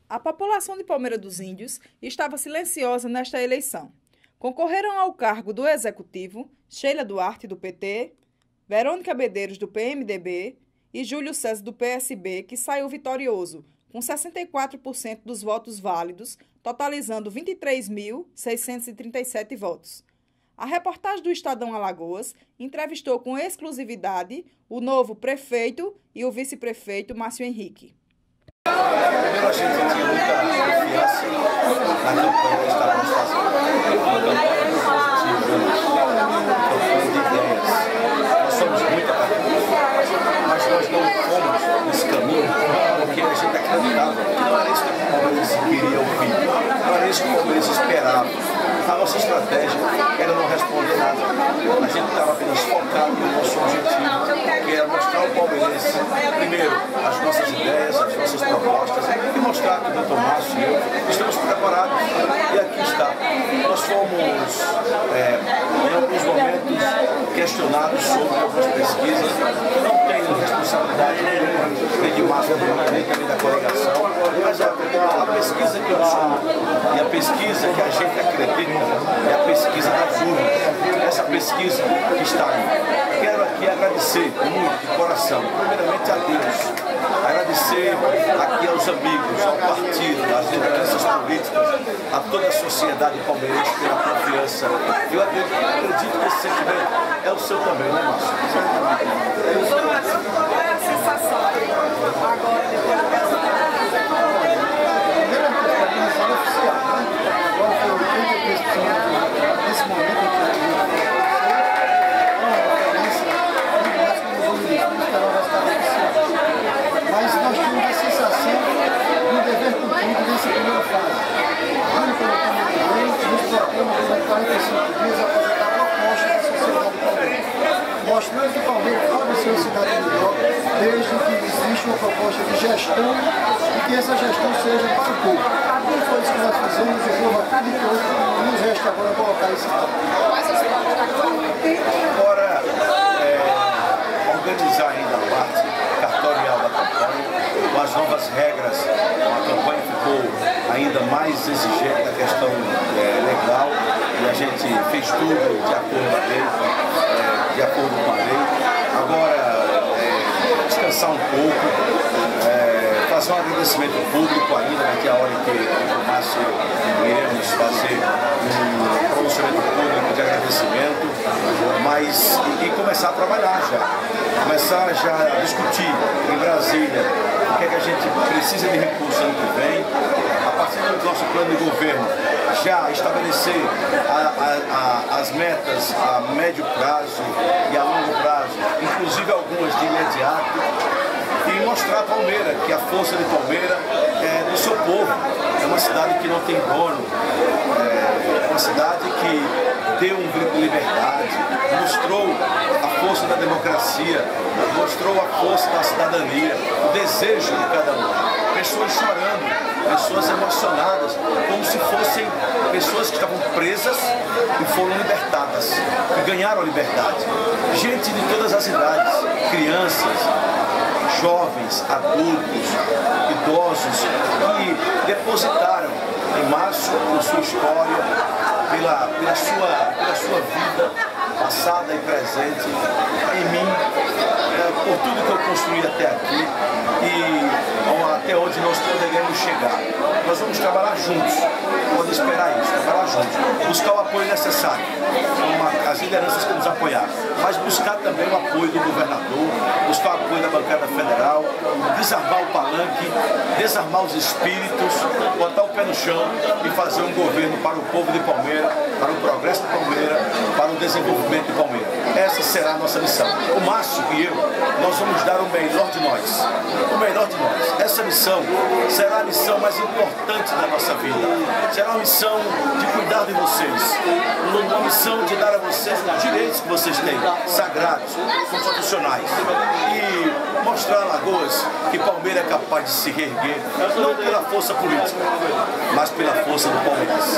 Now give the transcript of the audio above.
A população de Palmeira dos Índios estava silenciosa nesta eleição. Concorreram ao cargo do Executivo Sheila Duarte, do PT, Verônica Medeiros, do PMDB e Júlio César, do PSB, que saiu vitorioso, com 64% dos votos válidos, totalizando 23.637 votos. A reportagem do Estadão Alagoas entrevistou com exclusividade o novo prefeito e o vice-prefeito Márcio Henrique. Primeiro, a gente tinha muita confiança na campanha que estávamos fazendo. Uma campanha positiva, de ideias. Nós somos muito apaixonados, mas nós não fomos nesse caminho porque a gente acreditava que não era isso que o Palmeiras queria ouvir, não era isso que o Palmeiras esperava. A nossa estratégia era não responder nada. A gente estava apenas focado no nosso objetivo, que era mostrar ao palmeirense, primeiro, as nossas ideias, as nossas propostas, e mostrar que o Dr. Márcio e eu estamos preparados. E aqui está. Nós fomos, em alguns momentos, questionados sobre algumas pesquisas que não têm responsabilidade nenhuma, nem de Márcio, nem também da coligação, mas a pesquisa que eu chamo e a pesquisa que a gente acredita é a pesquisa das urnas. Essa pesquisa que está aí. Quero aqui agradecer muito, de coração, primeiramente a Deus, agradecer aqui aos amigos, ao partido, às lideranças políticas, a toda a sociedade palmeirense pela confiança. Eu acredito que esse sentimento é o seu também, né, Márcio? Qual é a sensação agora depois do resultado? Primeiro, a informação oficial. Agora foi 83% nesse momento aqui. Mas nós tínhamos a sensação do dever cumprido nessa primeira fase. Quando colocamos muito bem, nos propomos durante 45 dias apresentar propostas da sociedade palmeirense, mostrando que Palmeiras pode ser uma cidade melhor, desde que existe uma proposta de gestão e que essa gestão seja para o povo. E foi isso que nós fizemos, o povo acreditou, e nos resta agora colocar esse campo. Agora, organizar ainda a parte cartorial da campanha, com as novas regras, a campanha ficou ainda mais exigente na questão legal e a gente fez tudo de acordo com a lei, com a lei. Agora, descansar um pouco, fazer um agradecimento público ainda, que é a hora que o Márcio iremos fazer um pronunciamento público de agradecimento, mas e começar a trabalhar já. Começar já a discutir em Brasília o que é que a gente precisa de recursos ano que vem, a partir do nosso plano de governo, já estabelecer as metas a médio prazo e a longo prazo, inclusive algumas de imediato, e mostrar a Palmeira, que a força de Palmeira é do seu povo, é uma cidade que não tem dono, é uma cidade que deu um grito de liberdade, mostrou a força da democracia, mostrou a força da cidadania, o desejo de cada um. Pessoas chorando, pessoas emocionadas, como se fossem pessoas que estavam presas e foram libertadas, e ganharam a liberdade. Gente de todas as idades, crianças, jovens, adultos, idosos, que depositaram em Márcio por sua história, pela sua vida passada e presente, em mim, por tudo que eu construí até aqui e até onde nós poderemos chegar. Nós vamos trabalhar juntos, pode esperar isso, trabalhar juntos, buscar o apoio necessário, as lideranças que nos apoiaram, mas buscar também o apoio do governador, buscar o apoio da bancada federal, desarmar o palanque, desarmar os espíritos, botar o pé no chão e fazer um governo para o povo de Palmeira, para o progresso de Palmeira, para o desenvolvimento de Palmeira. Essa será a nossa missão. O Márcio e eu, nós vamos dar o melhor de nós. O melhor de nós. Essa missão será a missão mais importante da nossa vida. Será uma missão de cuidar de vocês. Uma missão de dar a vocês os direitos que vocês têm, sagrados, constitucionais. E mostrar a Alagoas que Palmeira é capaz de se reerguer, não pela força política, mas pela força do palmeirense.